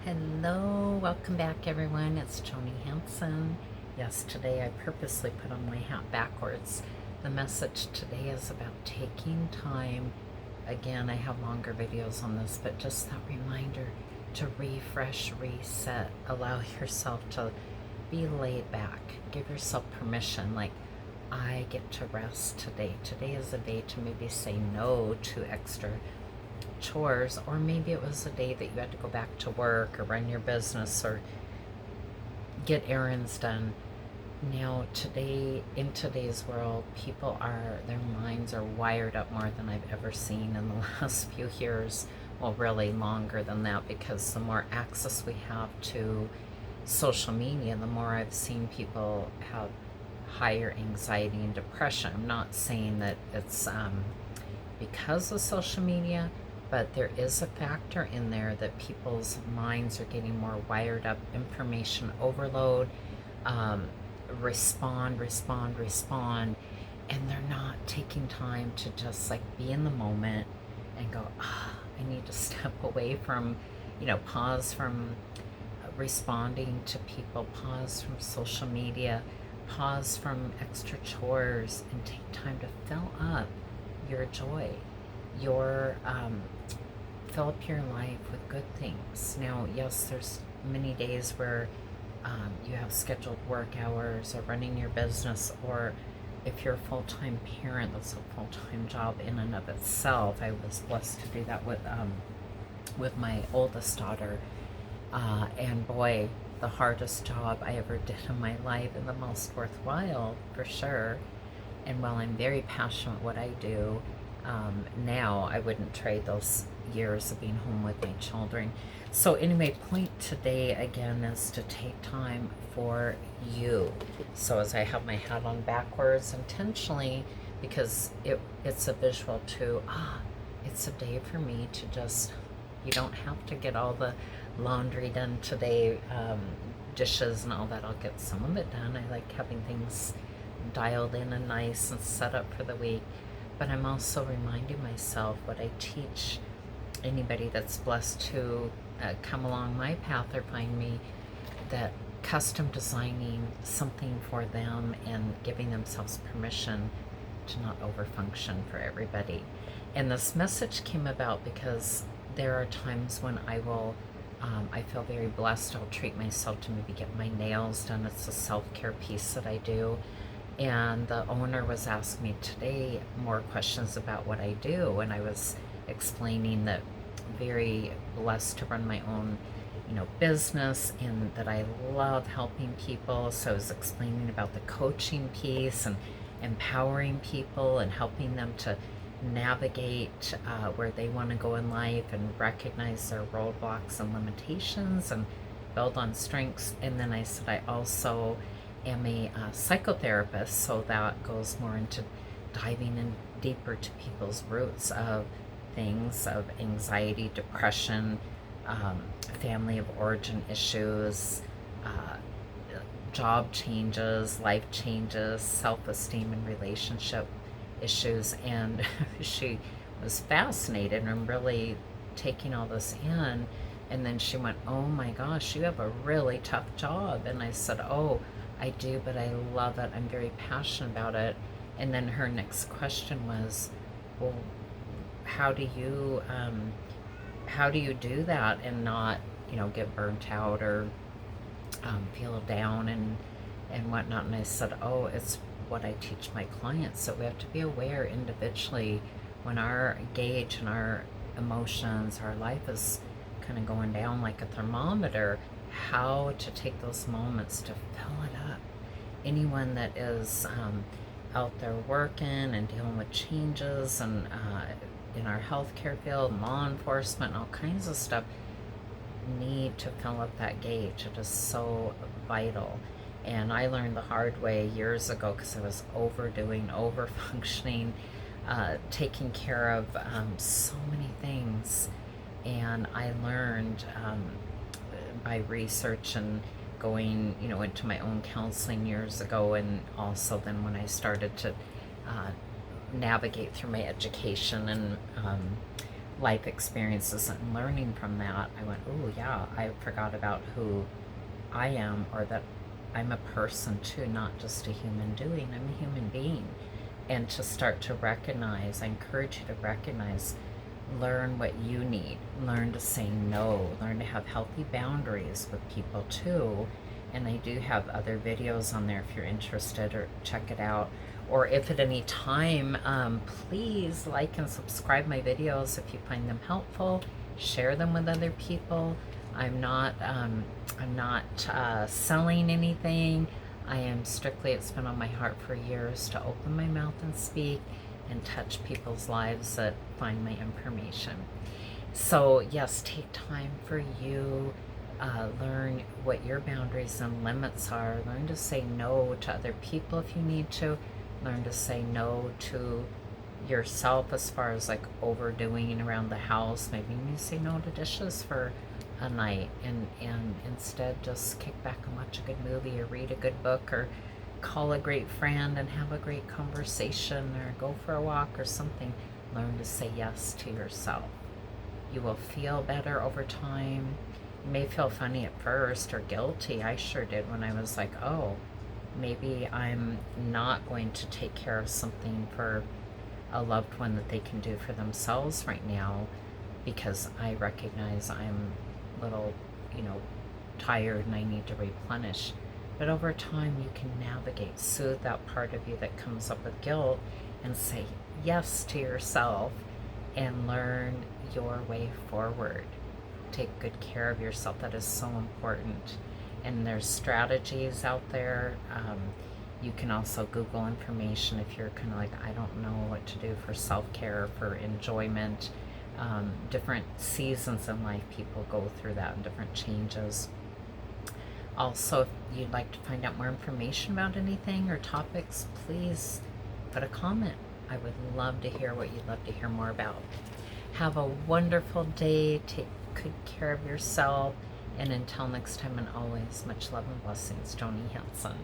Hello, welcome back everyone. It's Joni Hanson. Yes, today I purposely put on my hat backwards. The message today is about taking time. Again, I have longer videos on this, but just that reminder to refresh, reset, allow yourself to be laid back. Give yourself permission, like, I get to rest today. Today is a day to maybe say no to extra chores, or maybe it was a day that you had to go back to work or run your business or get errands done. Now, today, in today's world, their minds are wired up more than I've ever seen in the last few years. Well, really longer than that, because the more access we have to social media, the more I've seen people have higher anxiety and depression. I'm not saying that it's because of social media, but there is a factor in there that people's minds are getting more wired up, information overload, respond, and they're not taking time to just like be in the moment and go, I need to step away from, pause from responding to people, pause from social media, pause from extra chores, and take time to fill up your joy, your fill up your life with good things. Now, yes, there's many days where you have scheduled work hours or running your business, or if you're a full-time parent, that's a full-time job in and of itself. I was blessed to do that with my oldest daughter, and boy, the hardest job I ever did in my life, and the most worthwhile for sure. And while I'm very passionate what I do, now I wouldn't trade those years of being home with my children. So anyway, point today again is to take time for you. So as I have my hat on backwards intentionally, because it's a visual too, it's a day for me to just, you don't have to get all the laundry done today, dishes and all that. I'll get some of it done. I like having things dialed in and nice and set up for the week. But I'm also reminding myself what I teach anybody that's blessed to come along my path or find me, that custom designing something for them and giving themselves permission to not overfunction for everybody. And this message came about because there are times when I feel very blessed. I'll treat myself to maybe get my nails done. It's a self-care piece that I do. And the owner was asking me today more questions about what I do, and I was explaining that I'm very blessed to run my own, business, and that I love helping people. So I was explaining about the coaching piece and empowering people and helping them to navigate where they want to go in life and recognize their roadblocks and limitations and build on strengths. And then I said I also am a psychotherapist, so that goes more into diving in deeper to people's roots of things, of anxiety, depression, family of origin issues, job changes, life changes, self-esteem and relationship issues. And she was fascinated and really taking all this in. And then she went, oh my gosh, you have a really tough job. And I said, oh, I do, but I love it. I'm very passionate about it. And then her next question was, well, how do you do that and not, get burnt out or feel down and whatnot? And I said, oh, it's what I teach my clients. So we have to be aware individually when our gauge and our emotions, our life is kind of going down like a thermometer, how to take those moments to fill it up. Anyone that is out there working and dealing with changes and in our healthcare field, law enforcement, and all kinds of stuff, need to fill up that gauge. It is so vital. And I learned the hard way years ago because I was overdoing, overfunctioning, taking care of so many things. And I learned by research and going, into my own counseling years ago, and also then when I started to navigate through my education and life experiences and learning from that, I went, oh yeah, I forgot about who I am, or that I'm a person too, not just a human doing. I'm a human being. And to start to recognize, I encourage you to recognize, learn what you need, learn to say no, learn to have healthy boundaries with people too. And I do have other videos on there if you're interested, or check it out. Or if at any time, please like and subscribe my videos if you find them helpful. Share them with other people. I'm not selling anything. I am strictly, it's been on my heart for years to open my mouth and speak and touch people's lives that find my information. So yes, take time for you. Learn what your boundaries and limits are. Learn to say no to other people if you need to. Learn to say no to yourself as far as like overdoing around the house. Maybe you say no to dishes for a night, and instead just kick back and watch a good movie or read a good book or call a great friend and have a great conversation or go for a walk or something. Learn to say yes to yourself. You will feel better over time. You may feel funny at first or guilty. I sure did when I was like, oh, maybe I'm not going to take care of something for a loved one that they can do for themselves right now, because I recognize I'm a little, tired and I need to replenish. But over time, you can navigate, soothe that part of you that comes up with guilt, and say yes to yourself and learn your way forward. Take good care of yourself. That is so important. And there's strategies out there. You can also Google information if you're kind of like, I don't know what to do for self-care, for enjoyment. Different seasons in life, people go through that, and different changes. Also, if you'd like to find out more information about anything or topics, please put a comment. I would love to hear what you'd love to hear more about. Have a wonderful day. Take good care of yourself. And until next time, and always, much love and blessings, Joni Hanson.